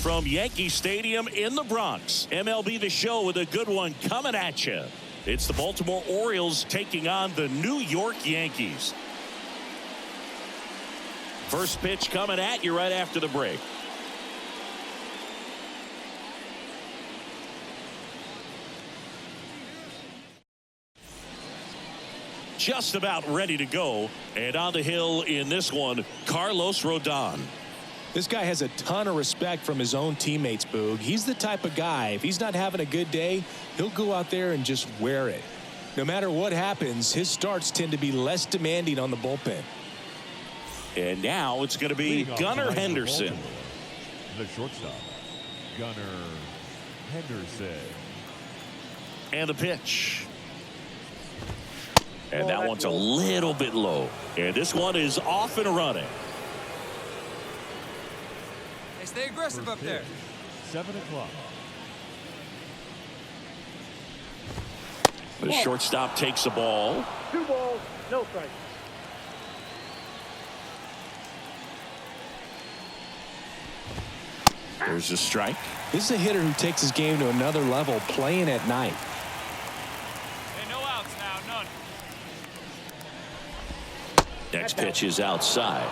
from Yankee Stadium in the Bronx. MLB The Show with a good one coming at you. It's the Baltimore Orioles taking on the New York Yankees. First pitch coming at you right after the break. Just about ready to go, and on the hill in this one, Carlos Rodon. This guy has a ton of respect from his own teammates, Boog. He's the type of guy, if he's not having a good day, he'll go out there and just wear it. No matter what happens, his starts tend to be less demanding on the bullpen. And now it's going to be Gunnar Henderson. The shortstop, Gunnar Henderson. And the pitch. And that one's a little bit low. And this one is off and running. Hey, stay aggressive up there. 7 o'clock. The shortstop takes the ball. 2 balls, no strikes. There's a strike. This is a hitter who takes his game to another level playing at night. Hey, no outs now, none. Next pitch is outside.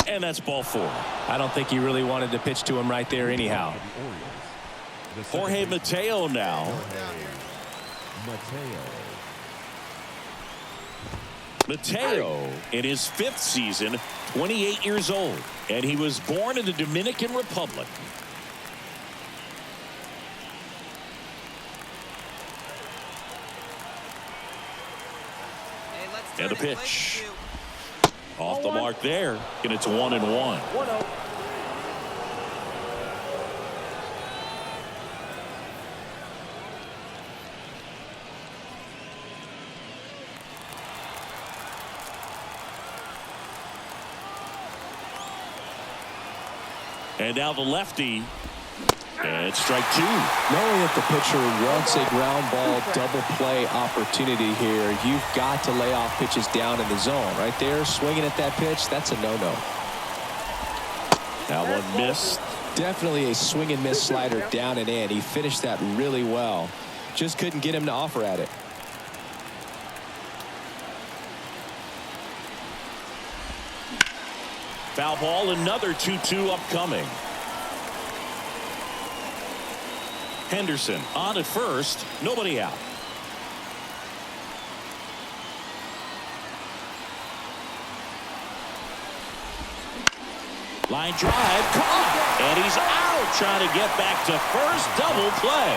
And that's ball 4. I don't think he really wanted to pitch to him right there anyhow. Jorge Mateo now. Mateo in his 5th season, 28 years old, and he was born in the Dominican Republic. Hey, let's And a turn it. pitch. Play Off the mark there, and it's 1-1. 1-0. And now the lefty. And strike 2. Knowing that the pitcher wants a ground ball double play opportunity here, you've got to lay off pitches down in the zone. Right there, swinging at that pitch, that's a no-no. That one missed. Definitely a swing and miss slider down and in. He finished that really well. Just couldn't get him to offer at it. Foul ball, another 2-2 upcoming. Henderson on at first, nobody out. Line drive, caught, and he's out, trying to get back to first. Double play.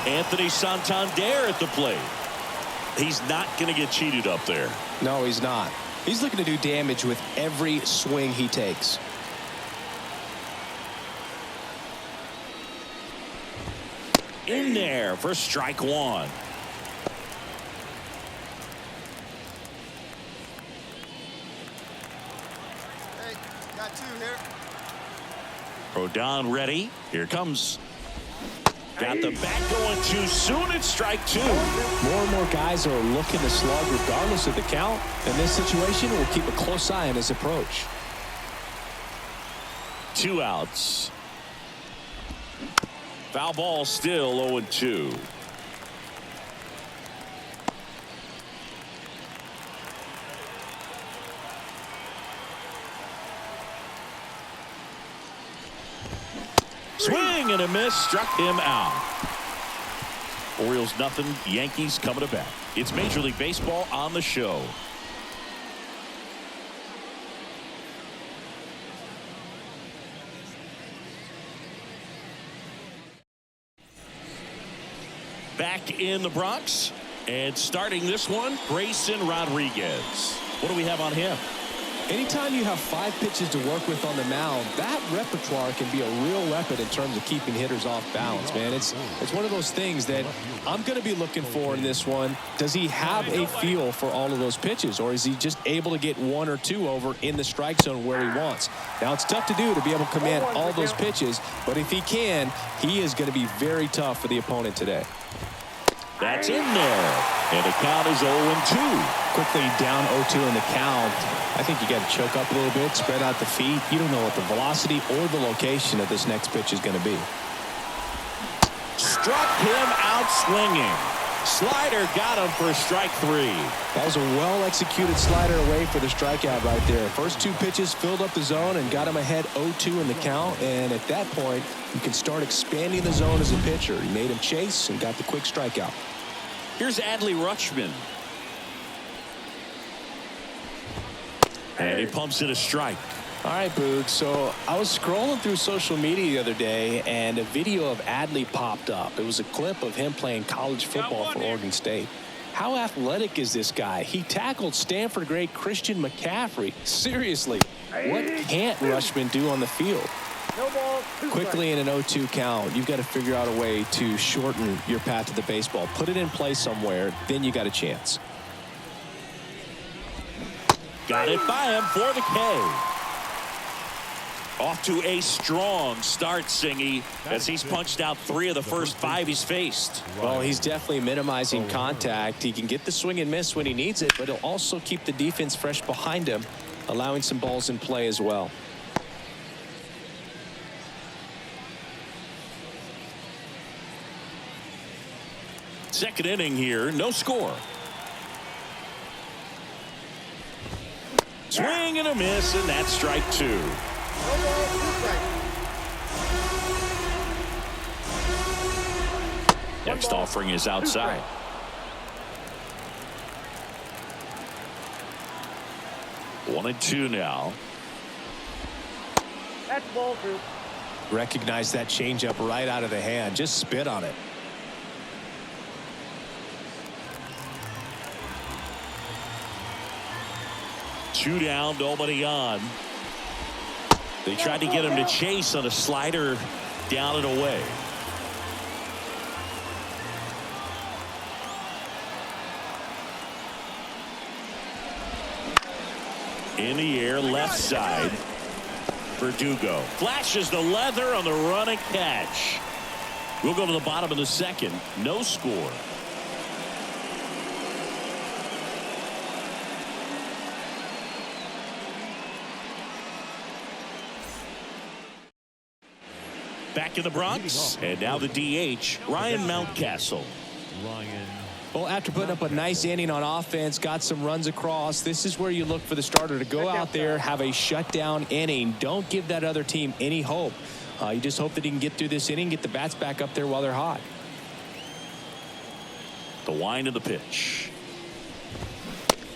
Anthony Santander at the plate. He's not going to get cheated up there. No, he's not. He's looking to do damage with every swing he takes. In there for strike 1. Hey, got 2 here. Rodon ready. Here comes. Got the bat going too soon. It's strike 2. More and more guys are looking to slug regardless of the count. In this situation, we'll keep a close eye on his approach. 2 outs. Foul ball, still 0-2. Swing and a miss, struck him out. Orioles nothing, Yankees coming to bat. It's Major League Baseball on the show. Back in the Bronx, and starting this one, Grayson Rodriguez. What do we have on him? Anytime you have 5 pitches to work with on the mound, that repertoire can be a real weapon in terms of keeping hitters off balance, man. It's one of those things that I'm going to be looking for in this one. Does he have a feel for all of those pitches, or is he just able to get 1 or 2 over in the strike zone where he wants? Now, it's tough to do to be able to command all those pitches, but if he can, he is going to be very tough for the opponent today. That's in there. And the count is 0-2. Quickly down 0-2 in the count. I think you got to choke up a little bit, spread out the feet. You don't know what the velocity or the location of this next pitch is going to be. Struck him out swinging. Slider got him for strike 3. That was a well-executed slider away for the strikeout right there. First 2 pitches filled up the zone and got him ahead 0-2 in the count. And at that point, you can start expanding the zone as a pitcher. He made him chase and got the quick strikeout. Here's Adley Rutschman. And he pumps it a strike. All right, Boog. So I was scrolling through social media the other day, and a video of Adley popped up. It was a clip of him playing college football for Oregon State. How athletic is this guy? He tackled Stanford great Christian McCaffrey. Seriously, what can't Rutschman do on the field? No ball. Quickly in an 0-2 count, you've got to figure out a way to shorten your path to the baseball. Put it in play somewhere, then you got a chance. Got it by him for the K. Off to a strong start, Singy, as he's punched out 3 of the first 5 he's faced. Well, he's definitely minimizing contact. He can get the swing and miss when he needs it, but he'll also keep the defense fresh behind him, allowing some balls in play as well. Second inning here, no score. Swing and a miss, and that's strike 2. No ball. 2 strikes. Next offering is outside. One and 2 now. That's ball 2. Recognize that changeup right out of the hand. Just spit on it. Two down, nobody on. They tried to get him to chase on a slider down and away. In the air, left side. Verdugo flashes the leather on the run and catch. We'll go to the bottom of the second. No score. Back in the Bronx, and now the DH, Ryan Mountcastle. Ryan. Well, after putting up a nice inning on offense, got some runs across, this is where you look for the starter to go out there, have a shutdown inning. Don't give that other team any hope. You just hope that he can get through this inning, get the bats back up there while they're hot. The wind of the pitch.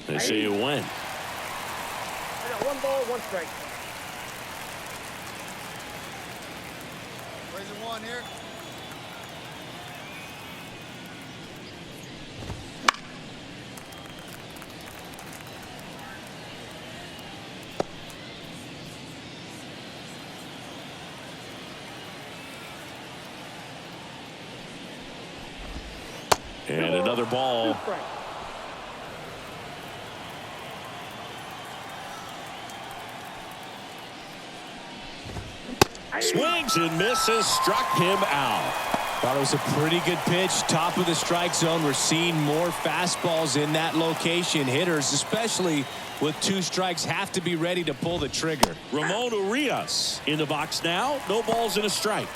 They say it went. I got 1 ball, 1 strike. Raising 1 here. And another ball. 2 strikes. Swings and misses, struck him out. Thought it was a pretty good pitch. Top of the strike zone. We're seeing more fastballs in that location. Hitters, especially with 2 strikes, have to be ready to pull the trigger. Ramon Urias in the box now. No balls and a strike.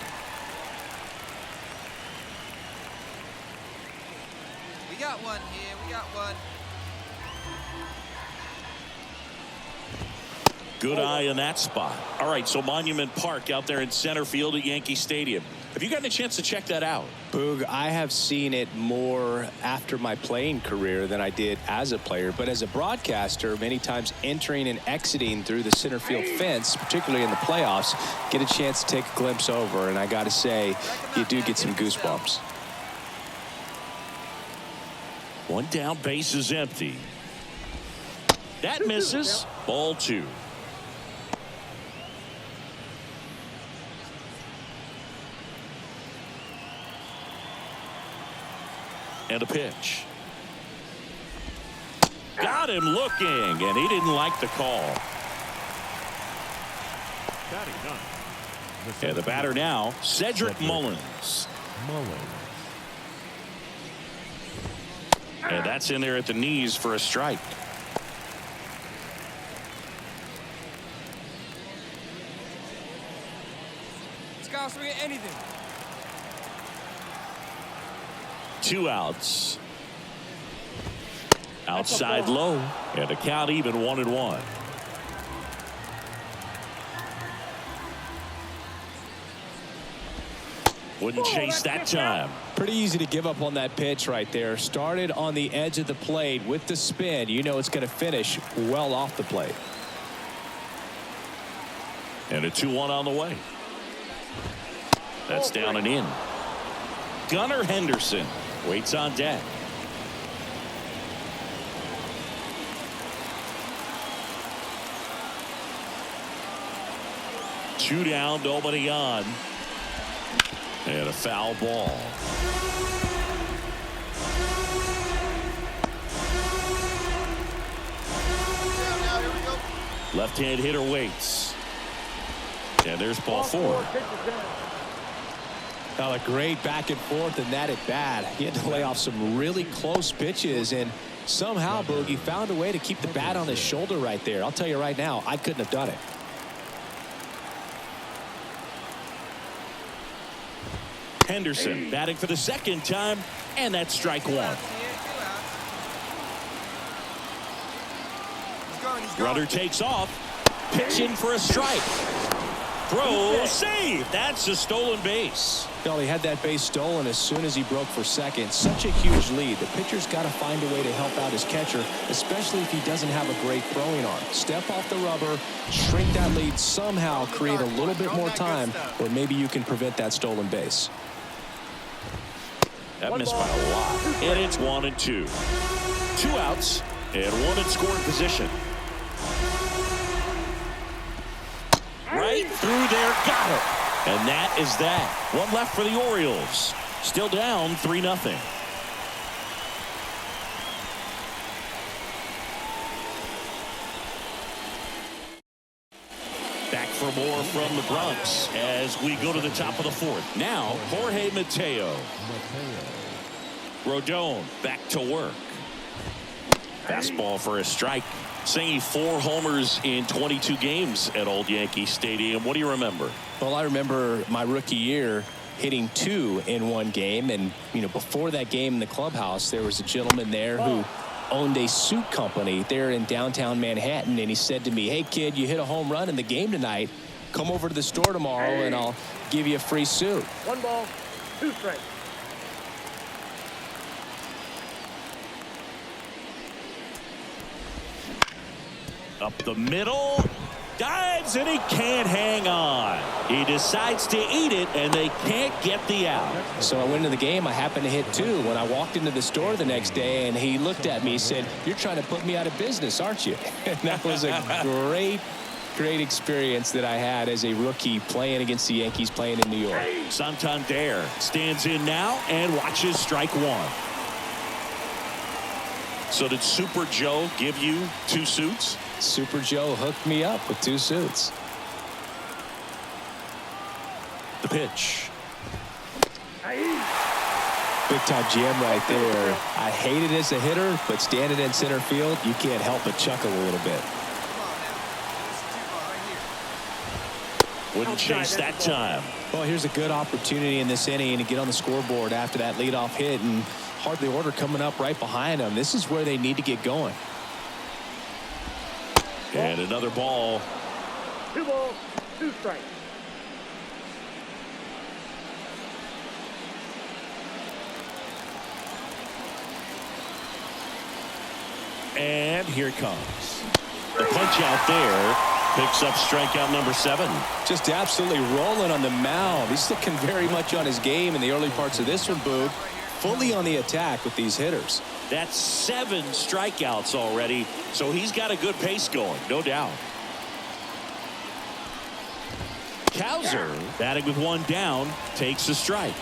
We got 1 here. We got 1. Good eye in that spot. All right, so Monument Park out there in center field at Yankee Stadium. Have you gotten a chance to check that out? Boog, I have seen it more after my playing career than I did as a player. But as a broadcaster, many times entering and exiting through the center field fence, particularly in the playoffs, get a chance to take a glimpse over. And I got to say, you do get some goosebumps. 1 down, base is empty. That misses. Ball 2. And a pitch. Got him looking, and he didn't like the call. Batting 9. And the batter now, Cedric Mullins. Mullins. And that's in there at the knees for a strike. This guy will swing at anything. 2 outs. Outside low. And the count even 1-1. Wouldn't chase that time. Pretty easy to give up on that pitch right there. Started on the edge of the plate with the spin. You know it's going to finish well off the plate. And a 2-1 on the way. That's down and in. Gunnar Henderson waits on deck. Two down, nobody on. And a foul ball. Left-hand hitter waits. And there's ball 4. Well, a great back and forth in that at bat. He had to lay off some really close pitches, and somehow Boogie found a way to keep the bat on his shoulder right there. I'll tell you right now, I couldn't have done it. Henderson batting for the second time, and that's strike 1. Rudder takes off, pitching for a strike. Throw, save. That's a stolen base. Well, he had that base stolen as soon as he broke for second. Such a huge lead. The pitcher's got to find a way to help out his catcher, especially if he doesn't have a great throwing arm. Step off the rubber, shrink that lead, somehow create a little bit more time, or maybe you can prevent that stolen base. That missed by a lot. And it's 1-2. 2 outs and 1 in scoring position. Right through there, got it. And that is that. 1 left for the Orioles. Still down 3-0. Back for more from the Bronx as we go to the top of the 4th. Now, Jorge Mateo. Rodon back to work. Fastball for a strike. Singing 4 homers in 22 games at Old Yankee Stadium. What do you remember? Well, I remember my rookie year hitting 2 in 1 game. And, you know, before that game in the clubhouse, there was a gentleman there who owned a suit company there in downtown Manhattan. And he said to me, hey, kid, you hit a home run in the game tonight. Come over to the store tomorrow and I'll give you a free suit. 1 ball, 2 strikes. Up the middle, dives, and he can't hang on. He decides to eat it, and they can't get the out. So I went into the game. I happened to hit 2 when I walked into the store the next day, and he looked at me and said, you're trying to put me out of business, aren't you? And that was a great experience that I had as a rookie playing against the Yankees, playing in New York. Santander stands in now and watches strike 1. So did Super Joe give you 2 suits? Super Joe hooked me up with 2 suits. The pitch. Big time jam right there. I hate it as a hitter, but standing in center field, you can't help but chuckle a little bit. Wouldn't chase that time. Well, here's a good opportunity in this inning to get on the scoreboard after that leadoff hit, and hardly order coming up right behind them. This is where they need to get going. And another ball. 2 balls, 2 strikes. And here it comes. The punch out there picks up strikeout number 7. Just absolutely rolling on the mound. He's looking very much on his game in the early parts of this one, Boog. Fully on the attack with these hitters. That's 7 strikeouts already, so he's got a good pace going, no doubt. Cowser, batting with 1 down, takes a strike.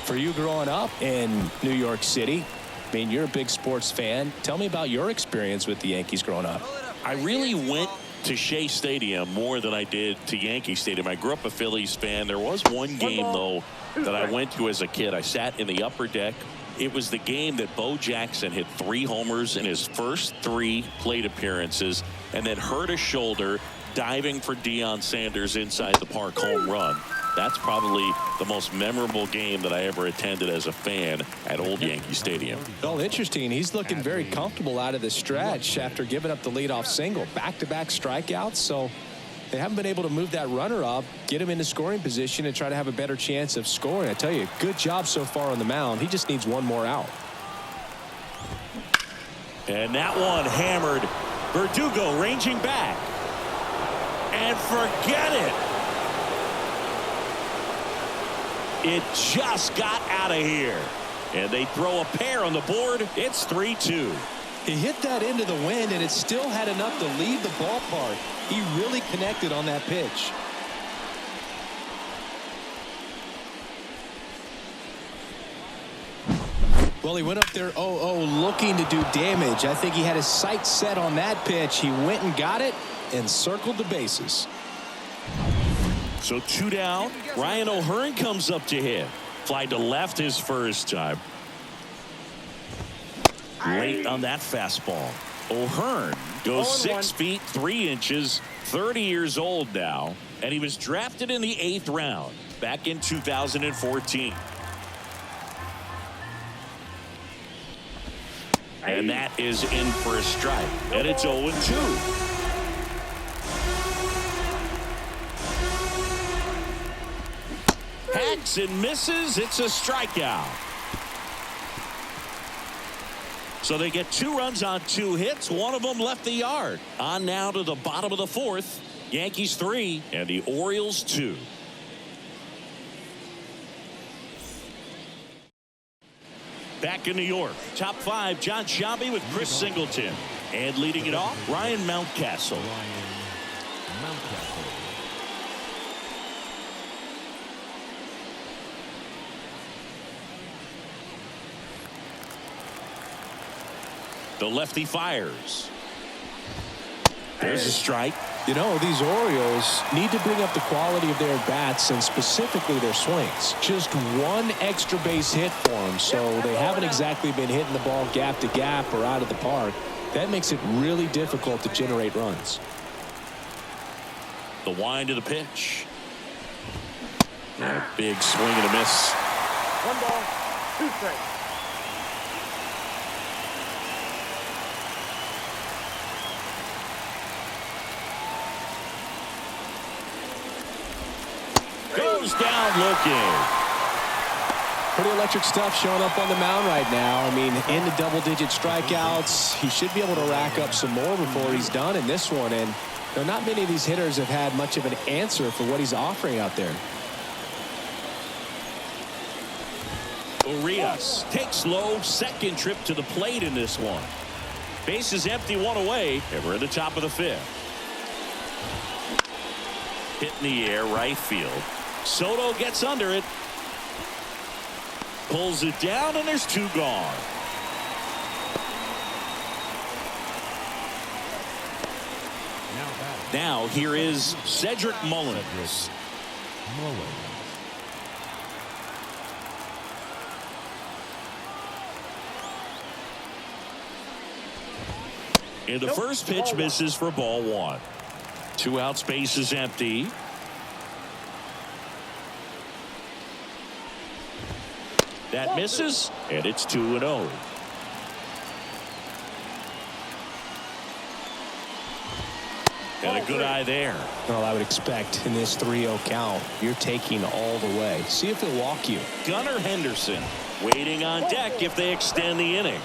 For you growing up in New York City, I mean, you're a big sports fan. Tell me about your experience with the Yankees growing up. I really went to Shea Stadium more than I did to Yankee Stadium. I grew up a Phillies fan. There was one game, though, that I went to as a kid. I sat in the upper deck. It was the game that Bo Jackson hit 3 homers in his first 3 plate appearances and then hurt his shoulder diving for Deion Sanders inside the park home run. That's probably the most memorable game that I ever attended as a fan at Old Yankee Stadium. Well, interesting. He's looking very comfortable out of the stretch after giving up the leadoff single. Back-to-back strikeouts, so they haven't been able to move that runner up, get him into scoring position, and try to have a better chance of scoring. I tell you, good job so far on the mound. He just needs one more out. And that one hammered. Verdugo ranging back. And forget it. It just got out of here. And they throw a pair on the board. It's 3-2. He hit that into the wind, and it still had enough to leave the ballpark. He really connected on that pitch. Well, he went up there 0-0 looking to do damage. I think he had his sights set on that pitch. He went and got it and circled the bases. So 2 down. Ryan O'Hearn comes up to hit. Fly to left his first time. Late on that fastball. O'Hearn goes 6 feet 3 inches, 30 years old now, and he was drafted in the 8th round back in 2014. And that is in for a strike, and it's 0-2. Hacks and misses. It's a strikeout. So they get 2 runs on 2 hits. One of them left the yard. On now to the bottom of the 4th. Yankees 3 and the Orioles 2. Back in New York, top 5, John Sciambi with Chris Singleton. And leading it off, Ryan Mountcastle. The lefty fires. There's a strike. You know, these Orioles need to bring up the quality of their bats and specifically their swings. Just one extra base hit for them, so they haven't exactly been hitting the ball gap to gap or out of the park. That makes it really difficult to generate runs. The wind of the pitch. A big swing and a miss. 1 ball, 2 strikes. Goes down looking. Pretty electric stuff showing up on the mound right now. I mean, in the double-digit strikeouts, he should be able to rack up some more before he's done in this one. And not many of these hitters have had much of an answer for what he's offering out there. Urias takes low, second trip to the plate in this one. Base is empty, 1 away, and we're at the top of the 5th. Hit in the air, right field. Soto gets under it. Pulls it down, and there's 2 gone. Now here is Cedric Mullins. And the first pitch misses for ball 1. 2 outs, base is empty. That misses, and it's 2-0. And a good eye there. Well, I would expect in this 3-0 count, you're taking all the way. See if he'll walk you. Gunnar Henderson waiting on deck if they extend the inning.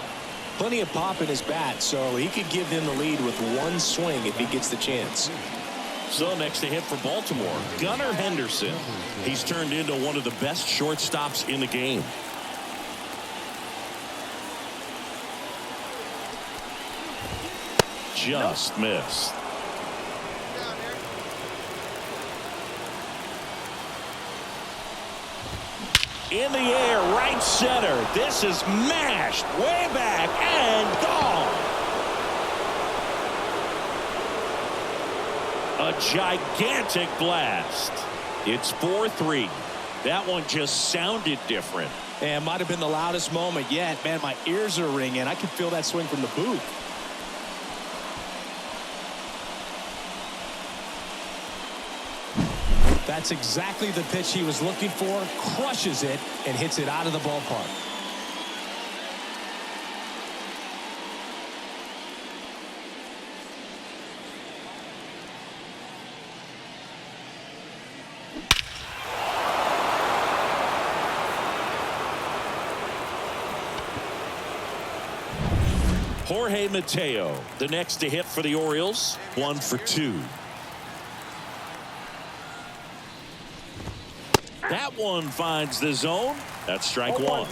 Plenty of pop in his bat, so he could give them the lead with 1 swing if he gets the chance. So next to hit for Baltimore, Gunnar Henderson. He's turned into one of the best shortstops in the game. Just missed. In the air, right center. This is mashed way back and gone. A gigantic blast. It's 4-3. That one just sounded different. And might have been the loudest moment yet. Man, my ears are ringing. I can feel that swing from the booth. That's exactly the pitch he was looking for. Crushes it and hits it out of the ballpark. Jorge Mateo, the next to hit for the Orioles. 1 for 2. That one finds the zone. That's strike one.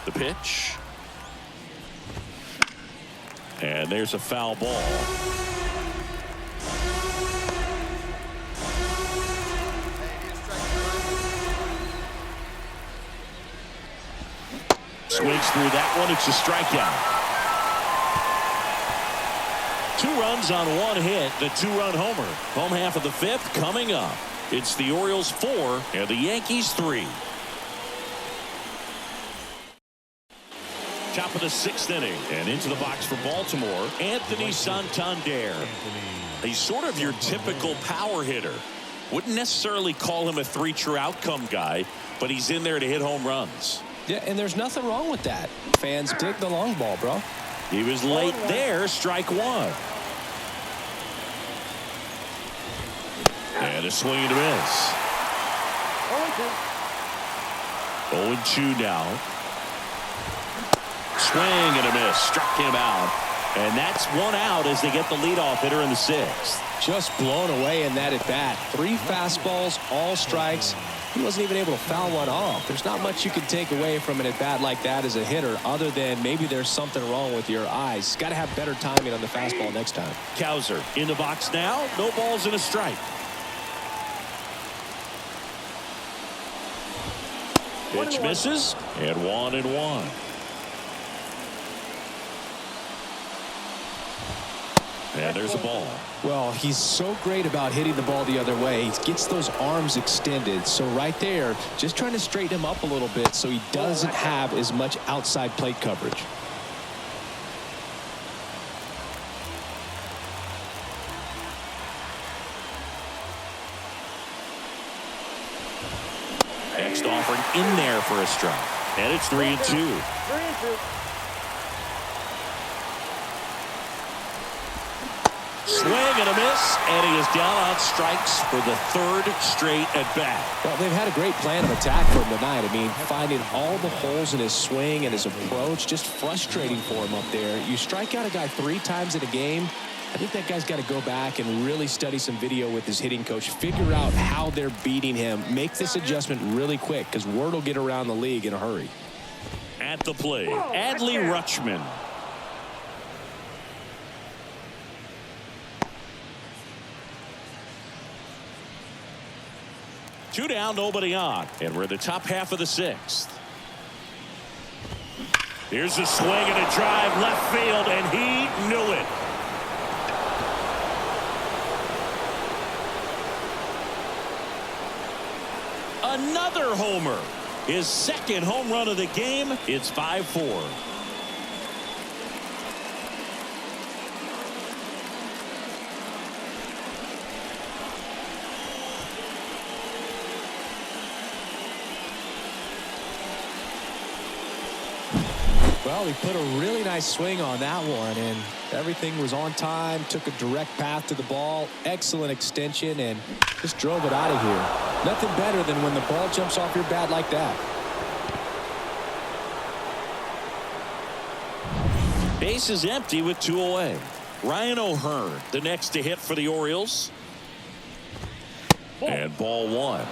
The pitch. And there's a foul ball. Swings through that one. It's a strikeout. 2 runs on 1 hit. The 2-run homer. Home half of the 5th coming up. It's the Orioles 4 and the Yankees 3. Top of the 6th inning and into the box for Baltimore. Anthony Santander. He's sort of your typical power hitter. Wouldn't necessarily call him a 3 true outcome guy, but he's in there to hit home runs. Yeah, and there's nothing wrong with that. Fans dig the long ball, bro. He was late there. Strike one. And a swing and a miss. 0-2 now. Swing and a miss. Struck him out. And that's 1 out as they get the leadoff hitter in the 6th. Just blown away in that at bat. 3 fastballs, all strikes. He wasn't even able to foul one off. There's not much you can take away from an at bat like that as a hitter, other than maybe there's something wrong with your eyes. Got to have better timing on the fastball next time. Cowser in the box now. No balls and a strike. Pitch misses, and 1-1. And there's a ball. Well, he's so great about hitting the ball the other way. He gets those arms extended. So right there, just trying to straighten him up a little bit so he doesn't have as much outside plate coverage. Next offering in there for a strike. And it's 3-2. Swing and a miss, and he is down on strikes for the 3rd straight at bat. Well, they've had a great plan of attack for him tonight. I mean, finding all the holes in his swing and his approach, just frustrating for him up there. You strike out a guy 3 times in a game, I think that guy's got to go back and really study some video with his hitting coach, figure out how they're beating him, make this adjustment really quick, because word will get around the league in a hurry. At the plate, Adley Rutschman. Two down, nobody on, and we're in the top half of the 6th. Here's a swing and a drive left field, and he knew it. Another homer. His 2nd home run of the game. It's 5-4. Well, he put a really nice swing on that one, and everything was on time, took a direct path to the ball, excellent extension, and just drove it out of here. Nothing better than when the ball jumps off your bat like that. Base is empty with 2 away. Ryan O'Hearn, the next to hit for the Orioles. And ball 1.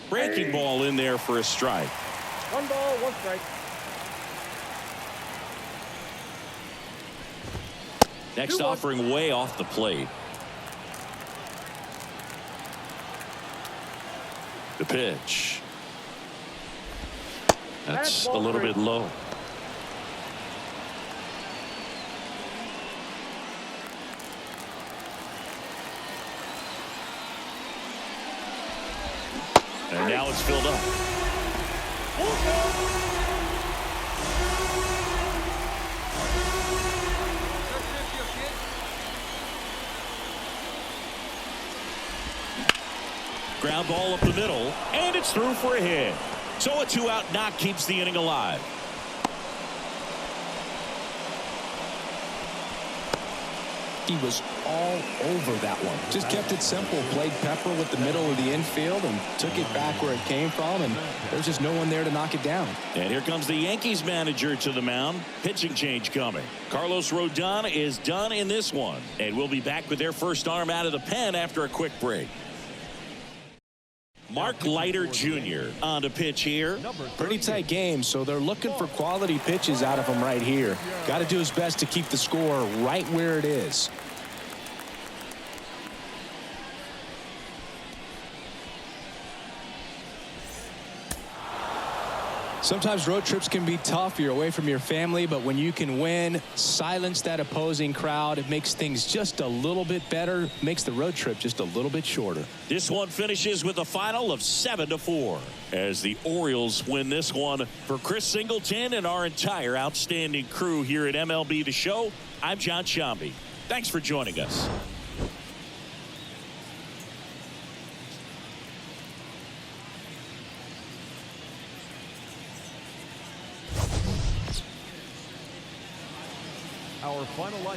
Breaking ball in there for a strike. 1 ball, 1 strike. Next offering way off the plate. The pitch. That's a little bit low. And now it's filled up. Ground ball up the middle, and it's through for a hit. So a 2-out knock keeps the inning alive. He was all over that one. Just kept it simple. Played pepper with the middle of the infield and took it back where it came from. And there's just no one there to knock it down. And here comes the Yankees manager to the mound. Pitching change coming. Carlos Rodon is done in this one. And we'll be back with their first arm out of the pen after a quick break. Mark Leiter Jr. on to pitch here. Pretty tight game, so they're looking for quality pitches out of him right here. Got to do his best to keep the score right where it is. Sometimes road trips can be tough. You're away from your family, but when you can win, silence that opposing crowd, it makes things just a little bit better, makes the road trip just a little bit shorter. This one finishes with a final of 7-4 as the Orioles win this one. For Chris Singleton and our entire outstanding crew here at MLB The Show, I'm John Sciambi. Thanks for joining us. Our final line.